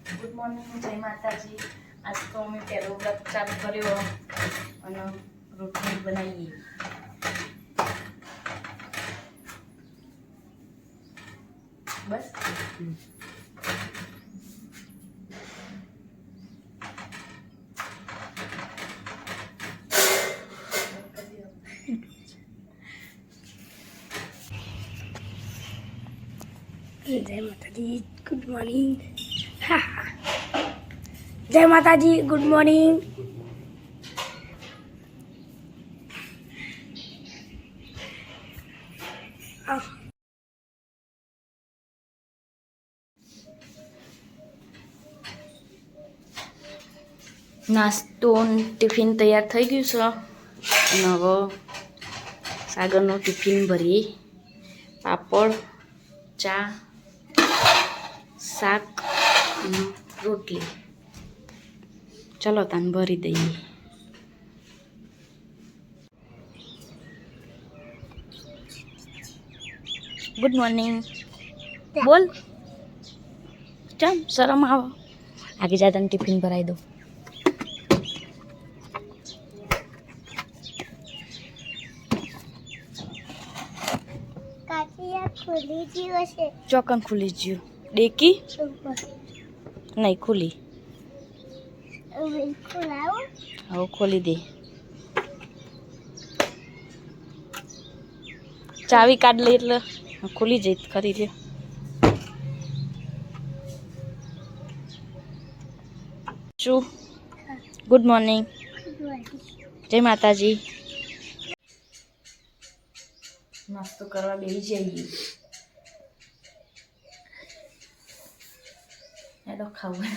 Good morning, જય માતાજી. આજ તો અમે પહેલો વ્રત ચાલુ કર્યો અને રોટલી બનાવીએ. બસ जय माताजी, गुड मॉर्निंग. जय माताजी, गुड मॉर्निंग. નાસ્તો ટિફિન તૈયાર થઈ ગયું છે અને હવે સાગરનું ટિફિન ભરીએ. પાપડ, ચા, શાક અને રોટલી. ચલો તાન ભરી દઈએ. ગુડ મોર્નિંગ બોલ. ચમ શરમ આવો. આગે જા તને ટિફિન ભરાઈ દો. ચોકન ખુલી ગયું. ડેકી નહીં ખુલી. હવે ખોલી દે. ચાવી કાઢ લે એટલે ખુલી જઈ ખરી લે. શું? ગુડ મોર્નિંગ, જય માતાજી. નાસ્તો કરવા બેસી જઈએ. એનો ખાવું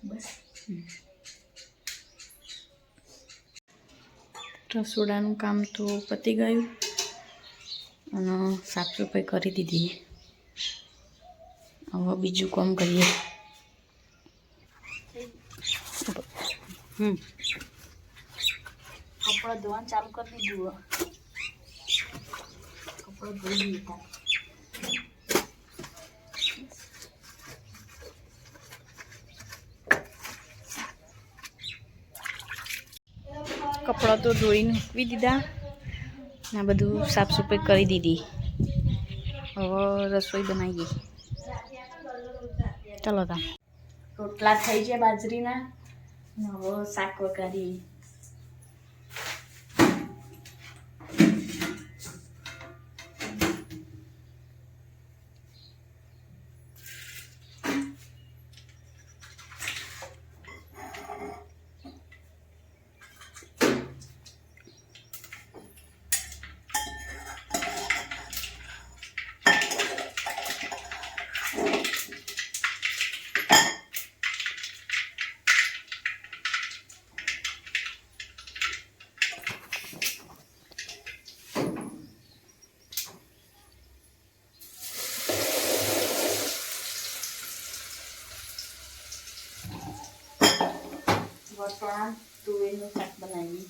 બસ. રસોડાનું કામ તો પતી ગયું અને સાફ સફાઈ કરી દીધી. હવે બીજું કામ કરીએ. કપડાં ધોવાનું ચાલુ કરી દીધું. કપડાં ધોઈ દીધા. કપડાં તો ધોઈને મૂકવી દીધા ને બધું સાફ સફાઈ કરી દીધી. હવે રસોઈ બનાવીએ. ચાલો તા. રોટલા થઈ જાય બાજરીના. હવે શાક વઘારીએ. વટાણા તુવેરનું શાક બનાવીએ.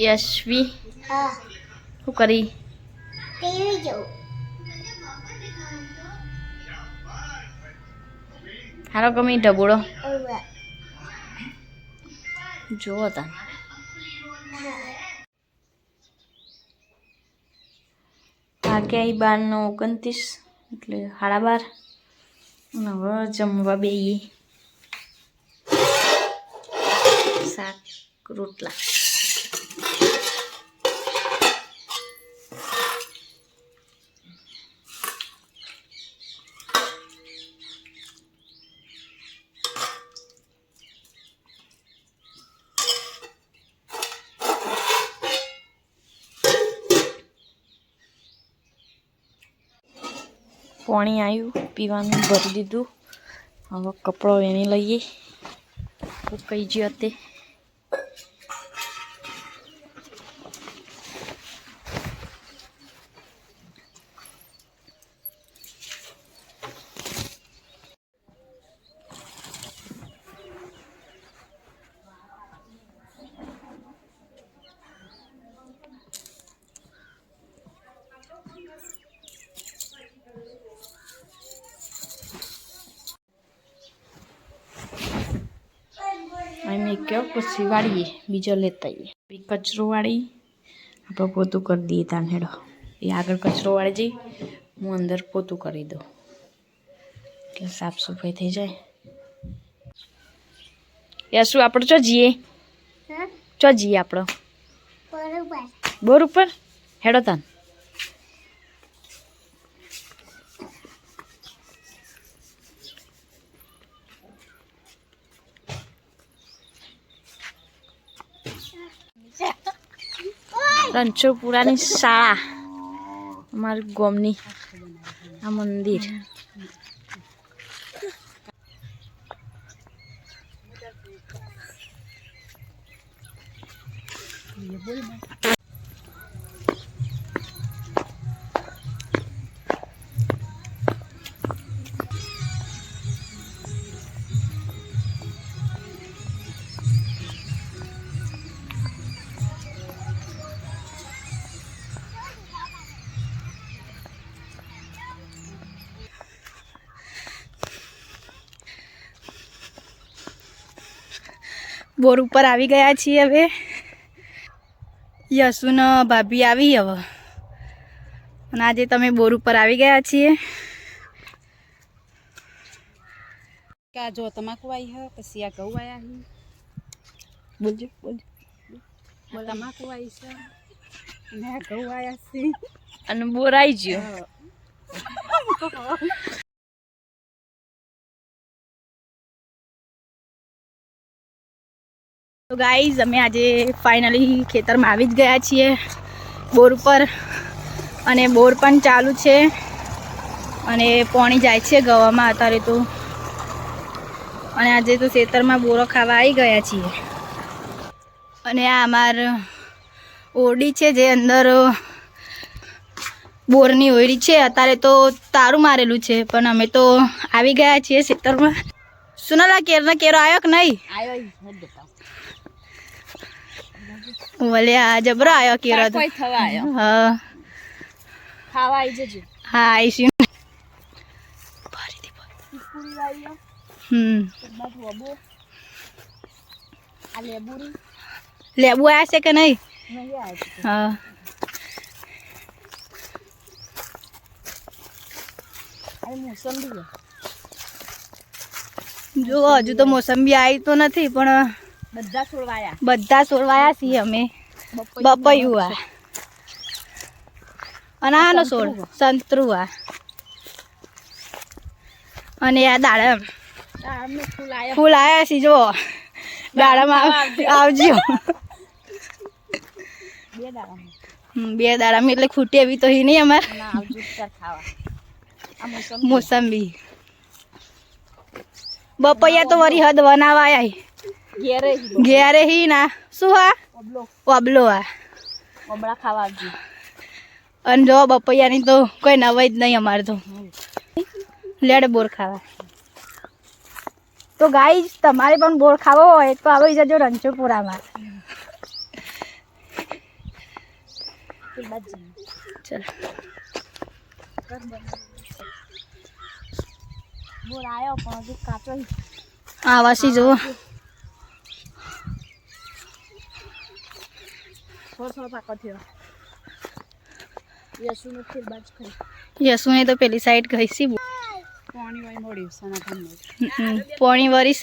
યશવી હા શું કરી ટીવી જોઉં હારો ગમી ઢબુડો ઓવે જુઓ તા વાગ્યા 12:29 એટલે 12:30 અને હવે જમવા બેહીએ શાક રોટલા પાણી આવ્યું પીવાનું ભરી દીધું હવે કપડો વેણી લઈએ સુકાઈ ગયો તે અમે કયો પછી વાળીએ બીજો લેતા આવીએ કચરો વાળી આપણે પોતું કરી દઈએ તાન હેડો એ આગળ કચરો વાળી જઈ હું અંદર પોતું કરી દઉં એટલે સાફ સફાઈ થઈ જાય યશુ આપણે ચો જઈએ આપણો બોર ઉપર હેડો તાન રણછોડપુરાની શાળા અમારી ગામની આ મંદિર બોર ઉપર આવી ગયા છીએ હવે યશુને ભાભી આવી હવે અને આજે તમે બોર ઉપર આવી ગયા છીએ કા જો તમાકુ આવી હે પછી આ ઘઉં આવ્યા હે બોલજો આ તમાકુ આવી છે અને આ ઘઉં આવ્યા છે અને બોર આવી ગયો તો ગાઈઝ અમે આજે ફાઇનલી ખેતરમાં આવી જ ગયા છીએ બોર ઉપર અને બોર પણ ચાલુ છે અને પાણી જાય છે ગવામાં અત્યારે તો અને આજે તો ખેતરમાં બોરો ખાવા આવી ગયા છીએ અને આ અમાર ઓરડી છે જે અંદર બોરની ઓરડી છે અત્યારે તો તારું મારેલું છે પણ અમે તો આવી ગયા છીએ ખેતરમાં સુનાલા કેરો આવ્યો કે નહીં આવ્યો બોલે આ જબરો આવ્યો કેરો તો કોઈ થવા આવ્યો હા ખાવા આવી જજો હા આવીશું પૂરી આવ્યો બાદ વબો આ લેબુરી લેબુ આવ્યા છે કે નહીં નહીં આવ્યો હા આ મોસંબી જો હજુ તો મોસંબી આવી તો નથી પણ બધા છોડવાયા બધા છોડવાયા છીએ અમે બપૈયું આ અને આનો છોડ સંતરું આ અને આ દાડમ આમને ફૂલ આવ્યો ફૂલ આવ્યા છે જો દાડામાં આવજો બે દાડા બે દાડામાં એટલે ખૂટે એવી તો હી નહીં અમારે ના આવજો ચાર ખાવા આ મોસંબી બપૈયા તો વરી હદ બનાવા આવ્યા ઘેરે હી ના શું હા ઓબલો આ ઓબળા ખાવા આવજો. અને જો બપૈયાની તો કોઈ નવાઈ જ નહીં અમારે તો લેડ બોર ખાવા. તો ગાઈસ તમારે પણ બોર ખાવો હોય તો આવી જજો રણછોડપુરામાં. ચલ બોર આવ્યો પણ હજુ કાચો આ વાસી જુઓ થોડો પાકો થયો. યશુનો ફેર બાજ ખાઈ યશુને તો પેલી સાઈડ ગઈ સી પાણી વાળી મોડ્યું સનાતન પોણી વરીસ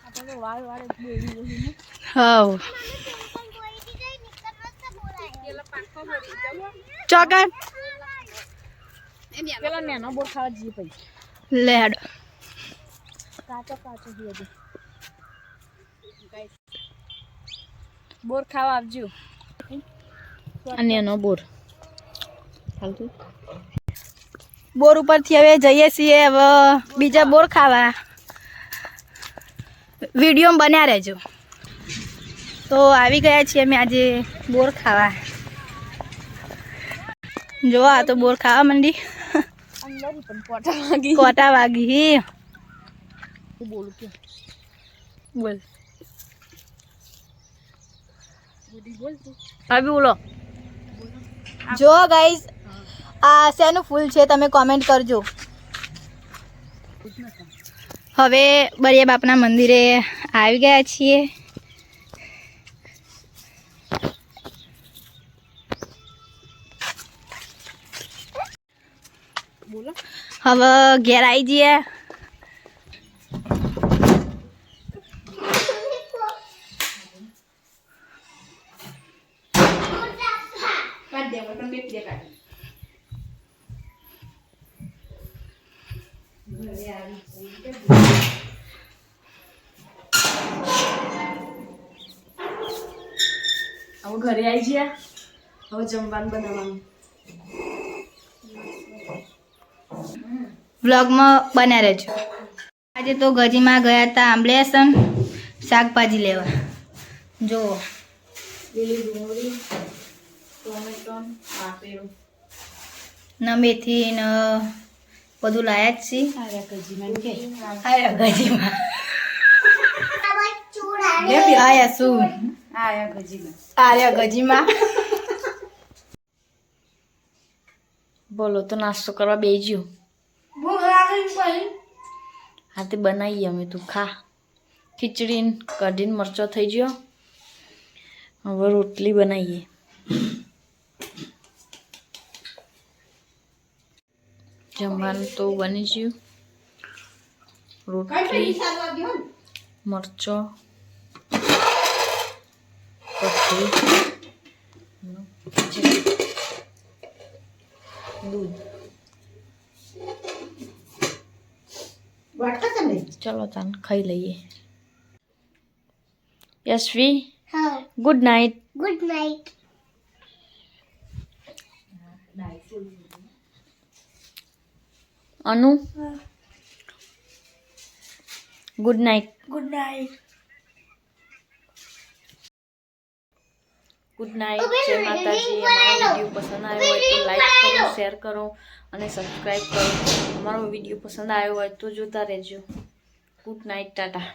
આપણે વાળ વાળે બેડી રહી હવ ચોકન પેલા નેનો બોર ખાવા જઈએ પછી લેડ કાચો હજી બોર ખાવા આવજો. અને એનો બોર ચાલતું બોર ઉપરથી હવે જઈએ છીએ હવે બીજા બોર ખાવા. વિડીયો બન્યા રહેજો. તો આવી ગયા છીએ અમે આજે બોર ખાવા. જો આ તો બોર ખાવા મંડી અંદર પણ પોટા વાગી કોટા વાગી બોલ કે બોલ બોલ તું અભી બોલો. જો ગાઈસ આ શેનું ફૂલ છે તમે કોમેન્ટ કરજો. હવે બળિયા બાપના મંદિરે આવી ગયા છીએ. બોલો હવે ઘેર આવી જઈએ. હવે ઘરે આવી ગયા. હવે જમવાનું બનાવવાનું. વ્લોગમાં બન્યા રહેજો. આજે તો ગજીમાં ગયા હતા આંબલેસન શાકભાજી લેવા. જો લીલી ડુંગળી ટોમેટો પાપેરું ન મેથી ન બધું લાયા જ છીએ. આર્યા કજીમાં કે આયા ગજીમાં ચૂડા આયા શું આર્યા કજીમાં આયા ગજીમાં. બોલો તો નાસ્તો કરવા બેસજો. હા તે બનાવીએ અમે. તું ખા. ખીચડી કઢીને મરચો થઈ ગયો. હવે રોટલી બનાવીએ. જમવાનું તો બની ગયું. રોટલી મરચો પછી દૂધ. ચલો તાન ખાઈ લઈએ. યશવી હા ગુડ નાઇટ. ગુડ નાઇટ અનુ good night. Good night good night. જય માતાજી. અમારો વિડીયો પસંદ આવ્યો હોય તો લાઈક કરો, શેર કરો અને સબસ્ક્રાઈબ કરો. અમારો વિડીયો પસંદ આવ્યો હોય તો જોતા રહેજો. Good night. ટાટા.